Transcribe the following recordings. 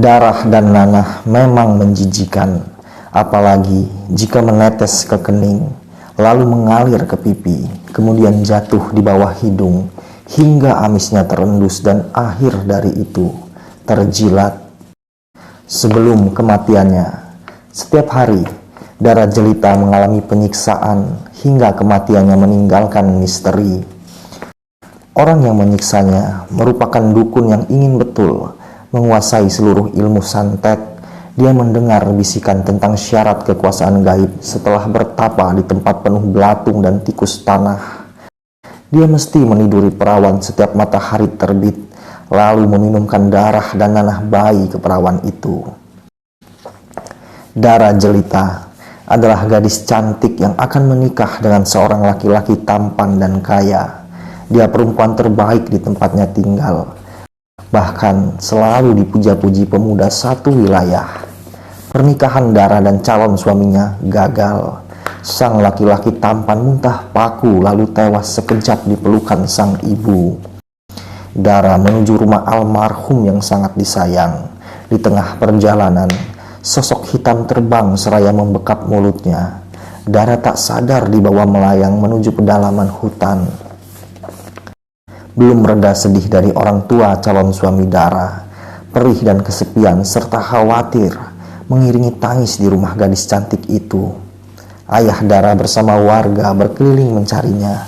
Darah dan nanah memang menjijikan, apalagi jika menetes ke kening, lalu mengalir ke pipi, kemudian jatuh di bawah hidung, hingga amisnya terendus dan akhir dari itu terjilat. Sebelum kematiannya, setiap hari Dara jelita mengalami penyiksaan hingga kematiannya meninggalkan misteri. Orang yang menyiksanya merupakan dukun yang ingin betul menguasai seluruh ilmu santet. Dia mendengar bisikan tentang syarat kekuasaan gaib setelah bertapa di tempat penuh belatung dan tikus tanah. Dia mesti meniduri perawan setiap matahari terbit, lalu meminumkan darah dan nanah bayi ke perawan itu. Dara jelita adalah gadis cantik yang akan menikah dengan seorang laki-laki tampan dan kaya. Dia perempuan terbaik di tempatnya tinggal, bahkan selalu dipuja-puji pemuda satu wilayah. Pernikahan Dara dan calon suaminya gagal. Sang laki-laki tampan muntah paku lalu tewas sekejap di pelukan sang ibu. Dara menuju rumah almarhum yang sangat disayang. Di tengah perjalanan, sosok hitam terbang seraya membekap mulutnya. Dara tak sadar dibawa melayang menuju pedalaman hutan. Belum reda sedih dari orang tua calon suami Dara, perih dan kesepian serta khawatir mengiringi tangis di rumah gadis cantik itu. Ayah Dara bersama warga berkeliling mencarinya.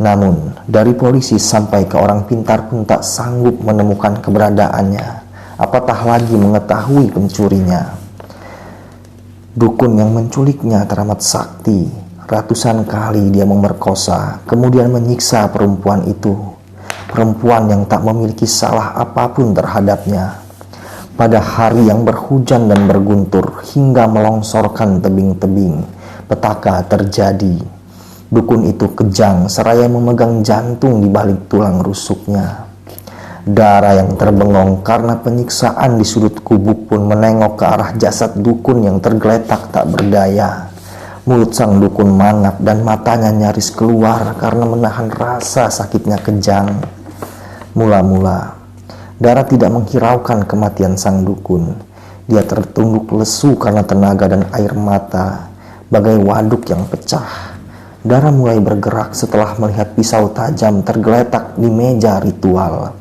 Namun, dari polisi sampai ke orang pintar pun tak sanggup menemukan keberadaannya, apatah lagi mengetahui pencurinya. Dukun yang menculiknya teramat sakti. Ratusan kali dia memerkosa, kemudian menyiksa perempuan itu. Perempuan yang tak memiliki salah apapun terhadapnya. Pada hari yang berhujan dan berguntur hingga melongsorkan tebing-tebing, petaka terjadi. Dukun itu kejang seraya memegang jantung di balik tulang rusuknya. Dara yang terbengong karena penyiksaan di sudut gubuk pun menengok ke arah jasad dukun yang tergeletak tak berdaya. Mulut sang dukun mangap dan matanya nyaris keluar karena menahan rasa sakitnya kejang. Mula-mula, Dara tidak menghiraukan kematian sang dukun. Dia tertunduk lesu karena tenaga dan air mata, bagai waduk yang pecah. Dara mulai bergerak setelah melihat pisau tajam tergeletak di meja ritual.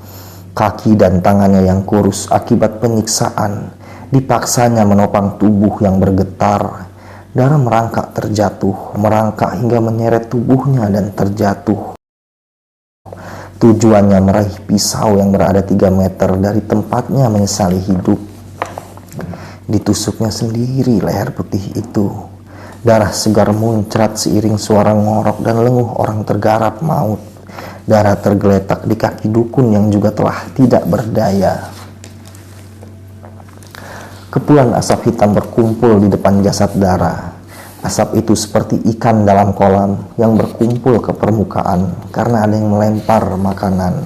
Kaki dan tangannya yang kurus akibat penyiksaan dipaksanya menopang tubuh yang bergetar. Dara merangkak terjatuh, merangkak hingga menyeret tubuhnya dan terjatuh. Tujuannya meraih pisau yang berada 3 meter dari tempatnya menyesali hidup. Ditusuknya sendiri leher putih itu. Darah segar muncrat seiring suara ngorok dan lenguh orang tergarap maut. Dara tergeletak di kaki dukun yang juga telah tidak berdaya. Kepulan asap hitam berkumpul di depan jasad Dara. Asap itu seperti ikan dalam kolam yang berkumpul ke permukaan karena ada yang melempar makanan.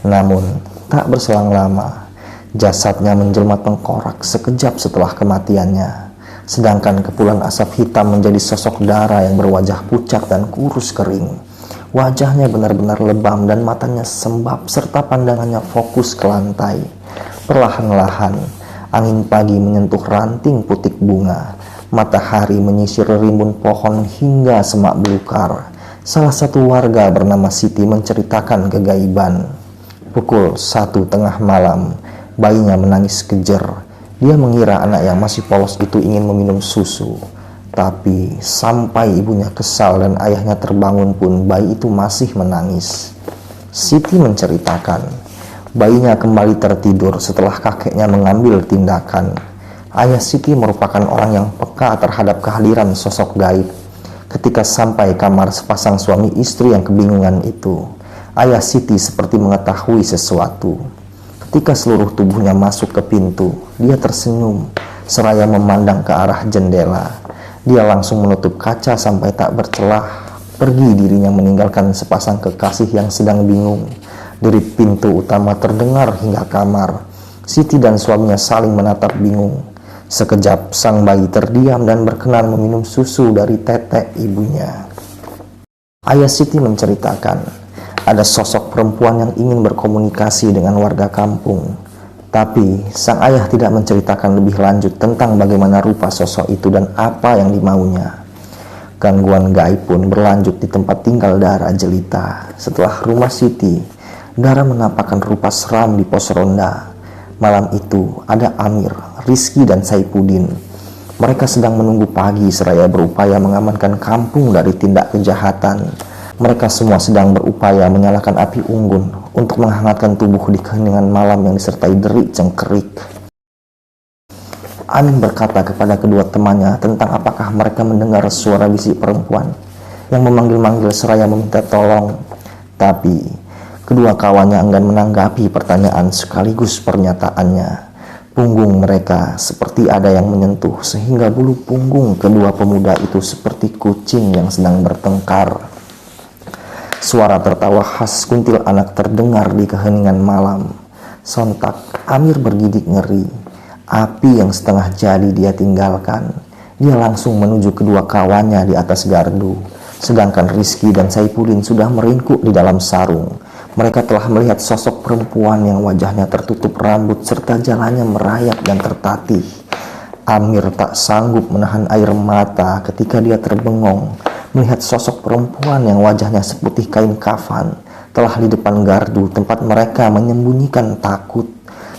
Namun, tak berselang lama, jasadnya menjelma tengkorak sekejap setelah kematiannya. Sedangkan kepulan asap hitam menjadi sosok Dara yang berwajah pucat dan kurus kering. Wajahnya benar-benar lebam dan matanya sembab serta pandangannya fokus ke lantai. Perlahan-lahan, angin pagi menyentuh ranting putik bunga. Matahari menyisir rimbun pohon hingga semak belukar. Salah satu warga bernama Siti menceritakan kegaiban. Pukul 1 tengah malam, bayinya menangis kejer. Dia mengira anak yang masih polos itu ingin meminum susu. Tapi sampai ibunya kesal dan ayahnya terbangun pun bayi itu masih menangis. Siti menceritakan, bayinya kembali tertidur setelah kakeknya mengambil tindakan. Ayah Siti merupakan orang yang peka terhadap kehadiran sosok gaib. Ketika sampai kamar sepasang suami istri yang kebingungan itu, ayah Siti seperti mengetahui sesuatu. Ketika seluruh tubuhnya masuk ke pintu, dia tersenyum seraya memandang ke arah jendela. Dia langsung menutup kaca sampai tak bercelah. Pergi dirinya meninggalkan sepasang kekasih yang sedang bingung. Derit pintu utama terdengar hingga kamar. Siti dan suaminya saling menatap bingung. Sekejap sang bayi terdiam dan berkenan meminum susu dari tetek ibunya. Ayah Siti menceritakan, ada sosok perempuan yang ingin berkomunikasi dengan warga kampung. Tapi sang ayah tidak menceritakan lebih lanjut tentang bagaimana rupa sosok itu dan apa yang dimaunya. Gangguan gaib pun berlanjut di tempat tinggal Dara jelita. Setelah rumah Siti, Dara menampakkan rupa seram di pos ronda. Malam itu ada Amir, Rizky dan Saipudin. Mereka sedang menunggu pagi seraya berupaya mengamankan kampung dari tindak kejahatan. Mereka semua sedang berupaya menyalakan api unggun untuk menghangatkan tubuh di keheningan malam yang disertai derik cengkerik. Amin berkata kepada kedua temannya tentang apakah mereka mendengar suara bisik perempuan yang memanggil-manggil seraya meminta tolong. Tapi kedua kawannya enggan menanggapi pertanyaan sekaligus pernyataannya. Punggung mereka seperti ada yang menyentuh sehingga bulu punggung kedua pemuda itu seperti kucing yang sedang bertengkar. Suara tertawa khas kuntil anak terdengar di keheningan malam. Sontak Amir bergidik ngeri. Api yang setengah jadi dia tinggalkan. Dia langsung menuju kedua kawannya di atas gardu. Sedangkan Rizky dan Saipudin sudah meringkuk di dalam sarung. Mereka telah melihat sosok perempuan yang wajahnya tertutup rambut serta jalannya merayap dan tertatih. Amir tak sanggup menahan air mata ketika dia terbengong melihat sosok perempuan yang wajahnya seputih kain kafan telah di depan gardu tempat mereka menyembunyikan takut.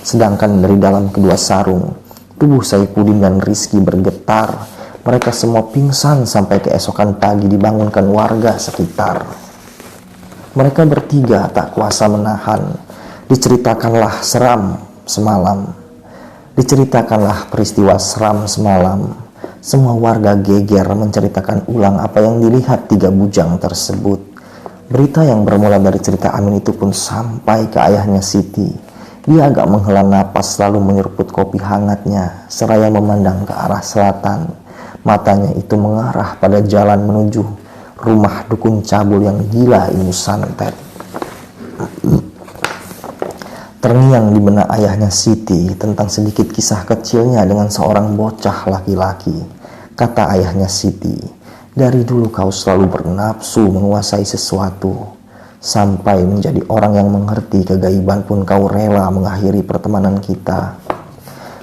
Sedangkan dari dalam kedua sarung, tubuh Saipudin dan Rizky bergetar. Mereka semua pingsan sampai keesokan pagi dibangunkan warga sekitar. Mereka bertiga tak kuasa menahan. Diceritakanlah peristiwa seram semalam. Semua warga geger menceritakan ulang apa yang dilihat tiga bujang tersebut. Berita yang bermula dari cerita Amin itu pun sampai ke ayahnya Siti. Dia agak menghela napas lalu menyeruput kopi hangatnya seraya memandang ke arah selatan. Matanya itu mengarah pada jalan menuju rumah dukun cabul yang gila ilmu santet. Terngiang di benak ayahnya Siti tentang sedikit kisah kecilnya dengan seorang bocah laki-laki. Kata ayahnya Siti, dari dulu kau selalu bernafsu menguasai sesuatu. Sampai menjadi orang yang mengerti kegaiban pun kau rela mengakhiri pertemanan kita.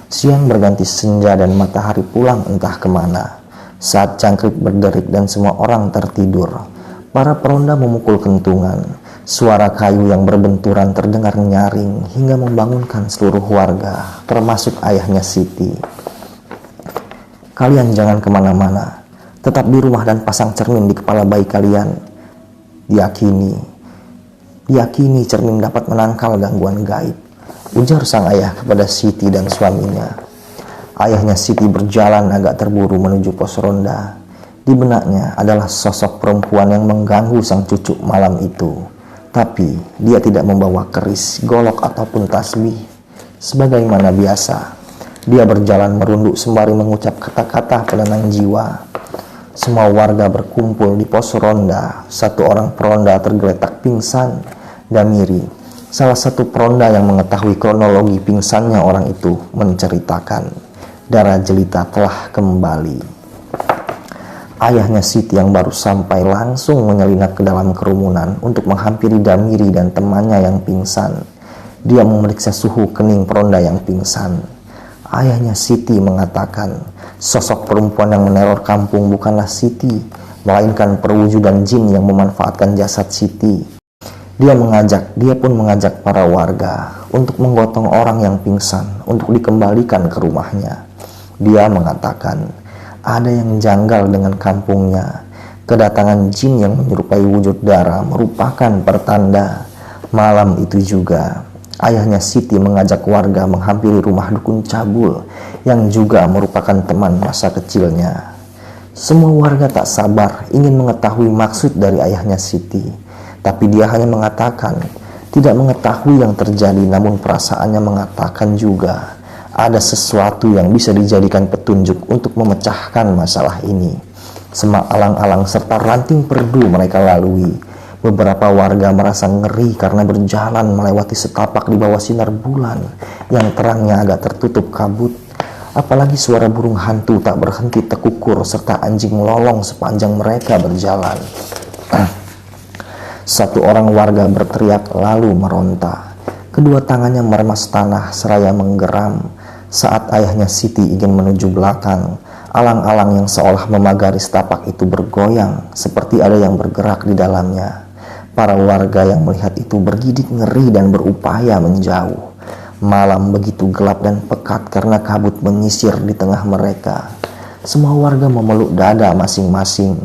Siang berganti senja dan matahari pulang entah kemana. Saat cangkrik berderik dan semua orang tertidur, para peronda memukul kentungan. Suara kayu yang berbenturan terdengar nyaring hingga membangunkan seluruh warga, termasuk ayahnya Siti. Kalian jangan kemana-mana, tetap di rumah dan pasang cermin di kepala bayi kalian. Diyakini cermin dapat menangkal gangguan gaib, ujar sang ayah kepada Siti dan suaminya. Ayahnya Siti berjalan agak terburu menuju pos ronda. Di benaknya adalah sosok perempuan yang mengganggu sang cucu malam itu. Tapi dia tidak membawa keris, golok ataupun tasbih. Sebagaimana biasa, dia berjalan merunduk sembari mengucap kata-kata penenang jiwa. Semua warga berkumpul di pos ronda. Satu orang peronda tergeletak pingsan. Damiri, salah satu peronda yang mengetahui kronologi pingsannya orang itu, menceritakan Dara jelita telah kembali. Ayahnya Siti yang baru sampai langsung menyelinap ke dalam kerumunan untuk menghampiri Damiri dan temannya yang pingsan. Dia memeriksa suhu kening peronda yang pingsan. Ayahnya Siti mengatakan sosok perempuan yang meneror kampung bukanlah Siti, melainkan perwujudan jin yang memanfaatkan jasad Siti. Dia pun mengajak para warga untuk menggotong orang yang pingsan untuk dikembalikan ke rumahnya. Dia mengatakan ada yang janggal dengan kampungnya. Kedatangan jin yang menyerupai wujud Dara merupakan pertanda. Malam itu juga ayahnya Siti mengajak warga menghampiri rumah dukun cabul yang juga merupakan teman masa kecilnya. Semua warga tak sabar ingin mengetahui maksud dari ayahnya Siti. Tapi dia hanya mengatakan tidak mengetahui yang terjadi, namun perasaannya mengatakan juga ada sesuatu yang bisa dijadikan petunjuk untuk memecahkan masalah ini. Semak alang-alang serta ranting perdu mereka lalui. Beberapa warga merasa ngeri karena berjalan melewati setapak di bawah sinar bulan yang terangnya agak tertutup kabut. Apalagi suara burung hantu tak berhenti tekukur serta anjing melolong sepanjang mereka berjalan. Satu orang warga berteriak lalu meronta. Kedua tangannya meremas tanah seraya menggeram saat ayahnya Siti ingin menuju belakang. Alang-alang yang seolah memagari setapak itu bergoyang seperti ada yang bergerak di dalamnya. Para warga yang melihat itu bergidik ngeri dan berupaya menjauh. Malam begitu gelap dan pekat karena kabut menyisir di tengah mereka. Semua warga memeluk dada masing-masing,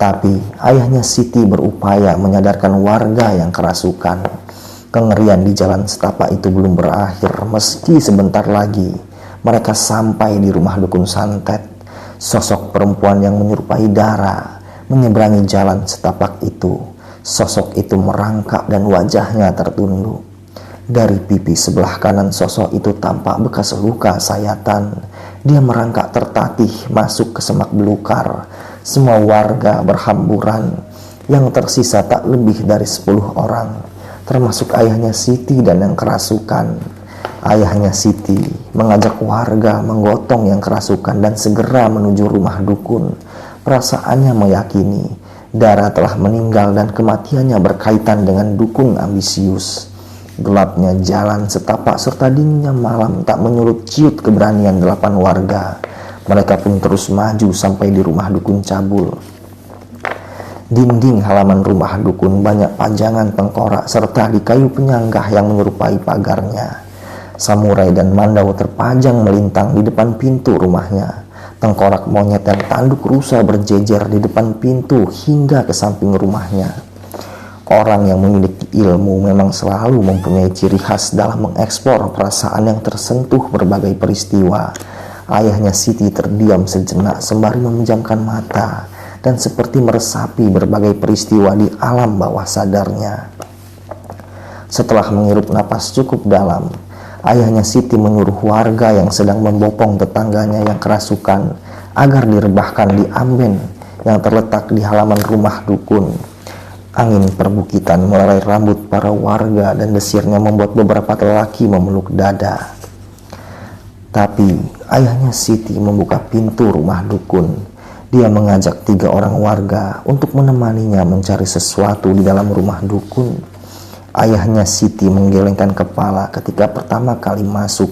tapi ayahnya Siti berupaya menyadarkan warga yang kerasukan. Kengerian di jalan setapak itu belum berakhir meski sebentar lagi mereka sampai di rumah dukun santet. Sosok perempuan yang menyerupai Dara menyeberangi jalan setapak itu. Sosok itu merangkak dan wajahnya tertunduk. Dari pipi sebelah kanan sosok itu tampak bekas luka sayatan. Dia merangkak tertatih masuk ke semak belukar. Semua warga berhamburan. Yang tersisa tak lebih dari 10 orang, termasuk ayahnya Siti dan yang kerasukan. Ayahnya Siti mengajak warga menggotong yang kerasukan dan segera menuju rumah dukun. Perasaannya meyakini Dara telah meninggal dan kematiannya berkaitan dengan dukun ambisius. Gelapnya jalan setapak serta dinginnya malam tak menyurut ciut keberanian 8 warga. Mereka pun terus maju sampai di rumah dukun cabul. Dinding halaman rumah dukun banyak pajangan tengkorak serta di kayu penyanggah yang menyerupai pagarnya. Samurai dan mandau terpajang melintang di depan pintu rumahnya. Tengkorak monyet dan tanduk rusa berjejer di depan pintu hingga ke samping rumahnya. Orang yang memiliki ilmu memang selalu mempunyai ciri khas dalam mengeksplor perasaan yang tersentuh berbagai peristiwa. Ayahnya Siti terdiam sejenak sembari memejamkan mata dan seperti meresapi berbagai peristiwa di alam bawah sadarnya. Setelah menghirup napas cukup dalam, ayahnya Siti menyuruh warga yang sedang membopong tetangganya yang kerasukan agar direbahkan di amben yang terletak di halaman rumah dukun. Angin perbukitan melerai rambut para warga dan desirnya membuat beberapa lelaki memeluk dada. Tapi ayahnya Siti membuka pintu rumah dukun. Dia mengajak 3 orang warga untuk menemaninya mencari sesuatu di dalam rumah dukun. Ayahnya Siti menggelengkan kepala ketika pertama kali masuk.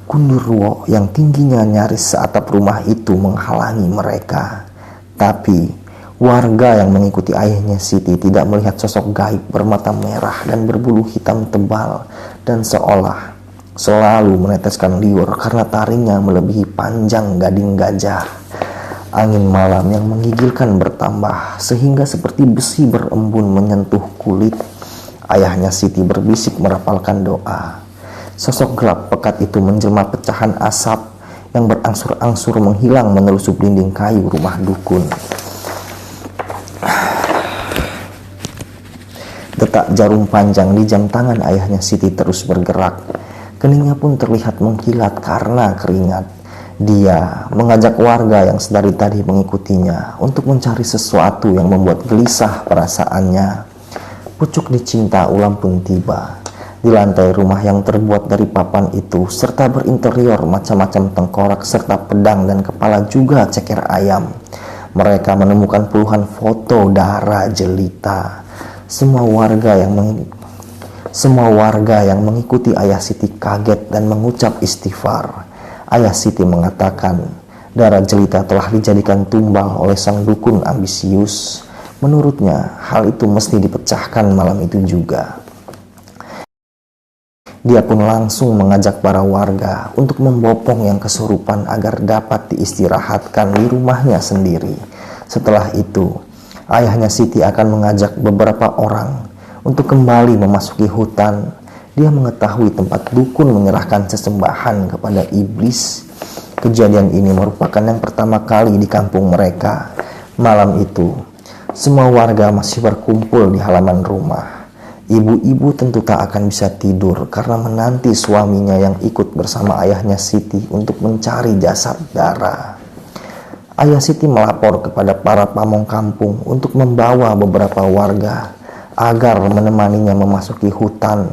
Gundurwo yang tingginya nyaris seatap rumah itu menghalangi mereka. Tapi warga yang mengikuti ayahnya Siti tidak melihat sosok gaib bermata merah dan berbulu hitam tebal dan seolah selalu meneteskan liur karena taringnya melebihi panjang gading gajah. Angin malam yang menggigilkan bertambah sehingga seperti besi berembun menyentuh kulit. Ayahnya Siti berbisik merapalkan doa. Sosok gelap pekat itu menjelma pecahan asap yang berangsur-angsur menghilang menelusup dinding kayu rumah dukun. Detak jarum panjang di jam tangan ayahnya Siti terus bergerak. Keningnya pun terlihat mengkilat karena keringat. Dia mengajak warga yang sedari tadi mengikutinya untuk mencari sesuatu yang membuat gelisah perasaannya. Pucuk dicinta ulam pun tiba. Di lantai rumah yang terbuat dari papan itu serta berinterior macam-macam tengkorak serta pedang dan kepala juga ceker ayam, mereka menemukan puluhan foto Dara jelita. Semua warga yang mengikuti ayah Siti kaget dan mengucap istighfar. Ayah Siti mengatakan Dara jelita telah dijadikan tumbal oleh sang dukun ambisius. Menurutnya hal itu mesti dipecahkan malam itu juga. Dia pun langsung mengajak para warga untuk membopong yang kesurupan agar dapat diistirahatkan di rumahnya sendiri. Setelah itu, ayahnya Siti akan mengajak beberapa orang untuk kembali memasuki hutan. Dia mengetahui tempat dukun menyerahkan sesembahan kepada iblis. Kejadian ini merupakan yang pertama kali di kampung mereka. Malam itu, semua warga masih berkumpul di halaman rumah. Ibu-ibu tentu tak akan bisa tidur karena menanti suaminya yang ikut bersama ayahnya Siti untuk mencari jasad Dara. Ayah Siti melapor kepada para pamong kampung untuk membawa beberapa warga agar menemaninya memasuki hutan.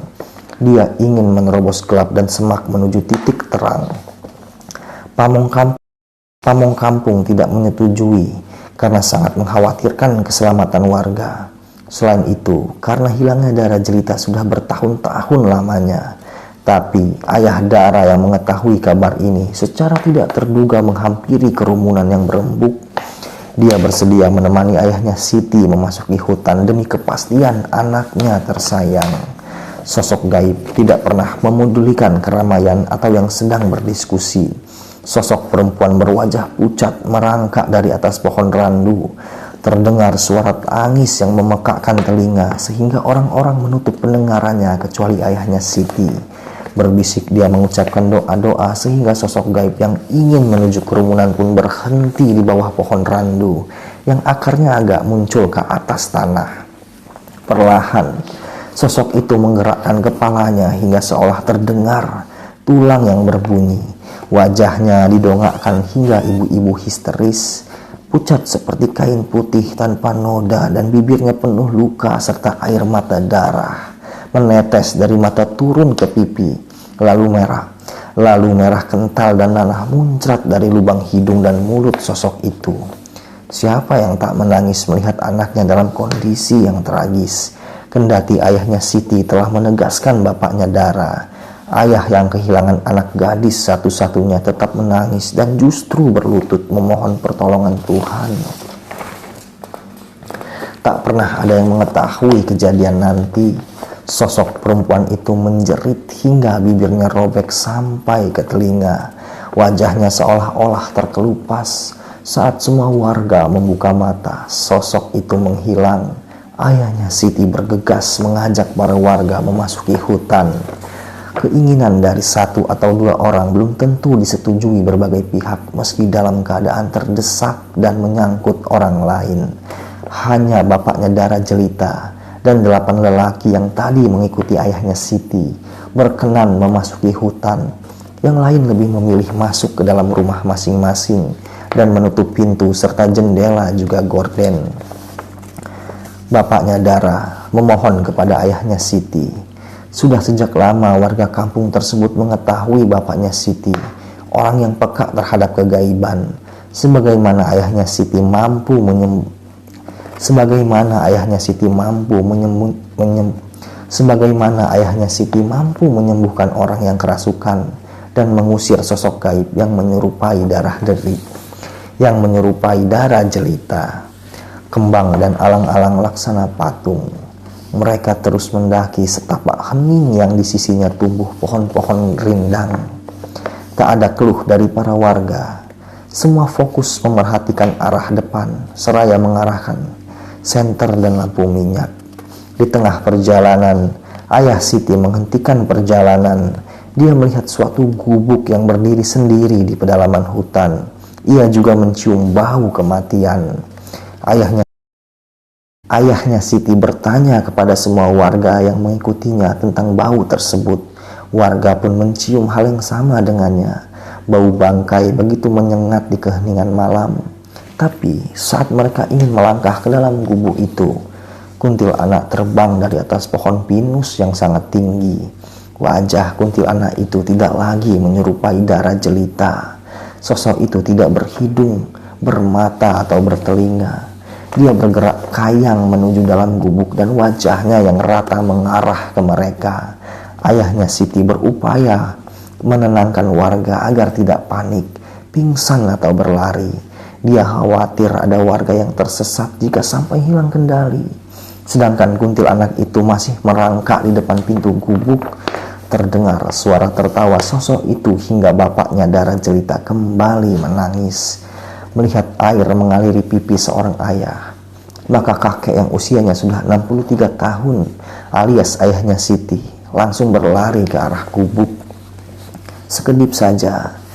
Dia ingin menerobos gelap dan semak menuju titik terang. Pamong kampung tidak menyetujui karena sangat mengkhawatirkan keselamatan warga. Selain itu, karena hilangnya darah jelita sudah bertahun-tahun lamanya, tapi ayah Dara yang mengetahui kabar ini secara tidak terduga menghampiri kerumunan yang berembuk. Dia bersedia menemani ayahnya Siti memasuki hutan demi kepastian anaknya tersayang. Sosok gaib tidak pernah memedulikan keramaian atau yang sedang berdiskusi. Sosok perempuan berwajah pucat merangkak dari atas pohon randu. Terdengar suara tangis yang memekakkan telinga sehingga orang-orang menutup pendengarannya kecuali ayahnya Siti. Berbisik dia mengucapkan doa-doa sehingga sosok gaib yang ingin menuju kerumunan pun berhenti di bawah pohon randu yang akarnya agak muncul ke atas tanah. Perlahan, sosok itu menggerakkan kepalanya hingga seolah terdengar tulang yang berbunyi. Wajahnya didongakkan hingga ibu-ibu histeris, pucat seperti kain putih tanpa noda dan bibirnya penuh luka serta air mata darah menetes dari mata turun ke pipi, lalu merah kental dan nanah muncrat dari lubang hidung dan mulut sosok itu. Siapa yang tak menangis melihat anaknya dalam kondisi yang tragis? Kendati ayahnya Siti telah menegaskan bapaknya Dara, ayah yang kehilangan anak gadis satu-satunya tetap menangis dan justru berlutut memohon pertolongan Tuhan. Tak pernah ada yang mengetahui kejadian nanti. Sosok perempuan itu menjerit hingga bibirnya robek sampai ke telinga. Wajahnya seolah-olah terkelupas. Saat semua warga membuka mata, sosok itu menghilang. Ayahnya Siti bergegas mengajak para warga memasuki hutan. Keinginan dari satu atau dua orang belum tentu disetujui berbagai pihak meski dalam keadaan terdesak dan menyangkut orang lain. Hanya bapaknya Dara Jelita dan 8 lelaki yang tadi mengikuti ayahnya Siti berkenan memasuki hutan. Yang lain lebih memilih masuk ke dalam rumah masing-masing dan menutup pintu serta jendela juga gorden. Bapaknya Dara memohon kepada ayahnya Siti. Sudah sejak lama warga kampung tersebut mengetahui bapaknya Siti orang yang peka terhadap kegaiban, sebagaimana ayahnya Siti mampu menyembuhkan orang yang kerasukan dan mengusir sosok gaib yang menyerupai darah jelita, kembang dan alang-alang laksana patung. Mereka terus mendaki setapak hening yang di sisinya tumbuh pohon-pohon rindang. Tak ada keluh dari para warga. Semua fokus memerhatikan arah depan seraya mengarahkan senter dan lampu minyak. Di tengah perjalanan, ayah Siti menghentikan perjalanan. Dia melihat suatu gubuk yang berdiri sendiri di pedalaman hutan. Ia juga mencium bau kematian. Ayahnya Siti bertanya kepada semua warga yang mengikutinya tentang bau tersebut. Warga pun mencium hal yang sama dengannya. Bau bangkai begitu menyengat di keheningan malam. Tapi saat mereka ingin melangkah ke dalam gubuk itu, kuntilanak terbang dari atas pohon pinus yang sangat tinggi. Wajah kuntilanak itu tidak lagi menyerupai Dara Jelita. Sosok itu tidak berhidung, bermata atau bertelinga. Dia bergerak kayang menuju dalam gubuk dan wajahnya yang rata mengarah ke mereka. Ayahnya Siti berupaya menenangkan warga agar tidak panik, pingsan atau berlari. Dia khawatir ada warga yang tersesat jika sampai hilang kendali. Sedangkan kuntilanak itu masih merangkak di depan pintu gubuk. Terdengar suara tertawa sosok itu hingga bapaknya Dara Jelita kembali menangis. Melihat air mengaliri pipi seorang ayah, maka kakek yang usianya sudah 63 tahun alias ayahnya Siti langsung berlari ke arah gubuk. Sekedip saja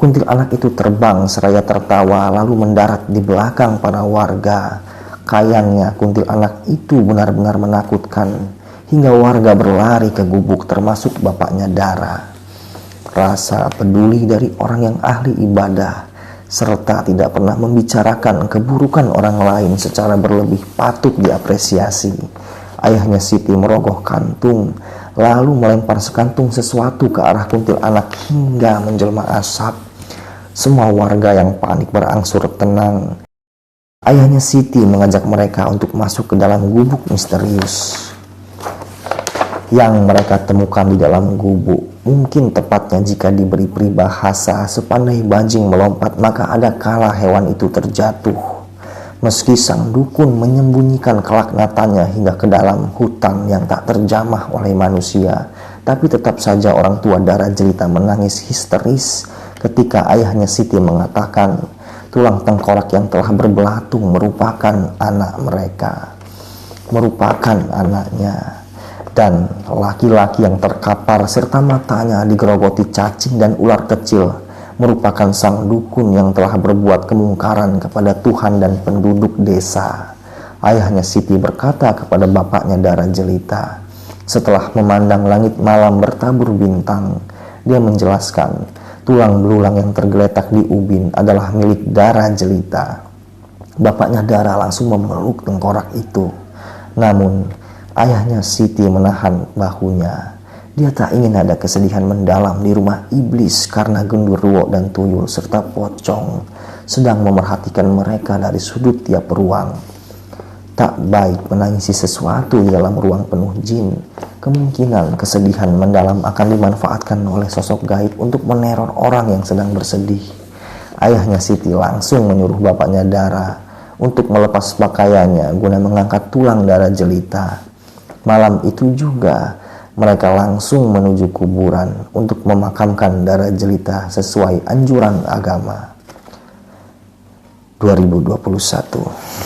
kuntilanak itu terbang seraya tertawa lalu mendarat di belakang para warga. Kayangnya kuntilanak itu benar-benar menakutkan hingga warga berlari ke gubuk termasuk bapaknya Dara. Rasa peduli dari orang yang ahli ibadah serta tidak pernah membicarakan keburukan orang lain secara berlebih patut diapresiasi. Ayahnya Siti merogoh kantung lalu melempar sekantung sesuatu ke arah kuntilanak hingga menjelma asap. Semua warga yang panik berangsur tenang. Ayahnya Siti mengajak mereka untuk masuk ke dalam gubuk misterius. Yang mereka temukan di dalam gubuk, mungkin tepatnya jika diberi peribahasa sepandai bajing melompat, maka ada kala hewan itu terjatuh. Meski sang dukun menyembunyikan kelaknatannya hingga ke dalam hutan yang tak terjamah oleh manusia, tapi tetap saja orang tua Dara Jelita menangis histeris ketika ayahnya Siti mengatakan tulang tengkorak yang telah berbelatung merupakan anak mereka, merupakan anaknya. Dan laki-laki yang terkapar serta matanya digerogoti cacing dan ular kecil merupakan sang dukun yang telah berbuat kemungkaran kepada Tuhan dan penduduk desa. Ayahnya Siti berkata kepada bapaknya Dara Jelita, setelah memandang langit malam bertabur bintang, dia menjelaskan tulang belulang yang tergeletak di ubin adalah milik Dara Jelita. Bapaknya Dara langsung memeluk tengkorak itu. Namun ayahnya Siti menahan bahunya. Dia tak ingin ada kesedihan mendalam di rumah iblis karena genderuwo dan tuyul serta pocong sedang memerhatikan mereka dari sudut tiap ruang. Tak baik menangisi sesuatu di dalam ruang penuh jin. Kemungkinan kesedihan mendalam akan dimanfaatkan oleh sosok gaib untuk meneror orang yang sedang bersedih. Ayahnya Siti langsung menyuruh bapaknya Dara untuk melepas pakaiannya guna mengangkat tulang Dara Jelita. Malam itu juga mereka langsung menuju kuburan untuk memakamkan Dara Jelita sesuai anjuran agama. 2021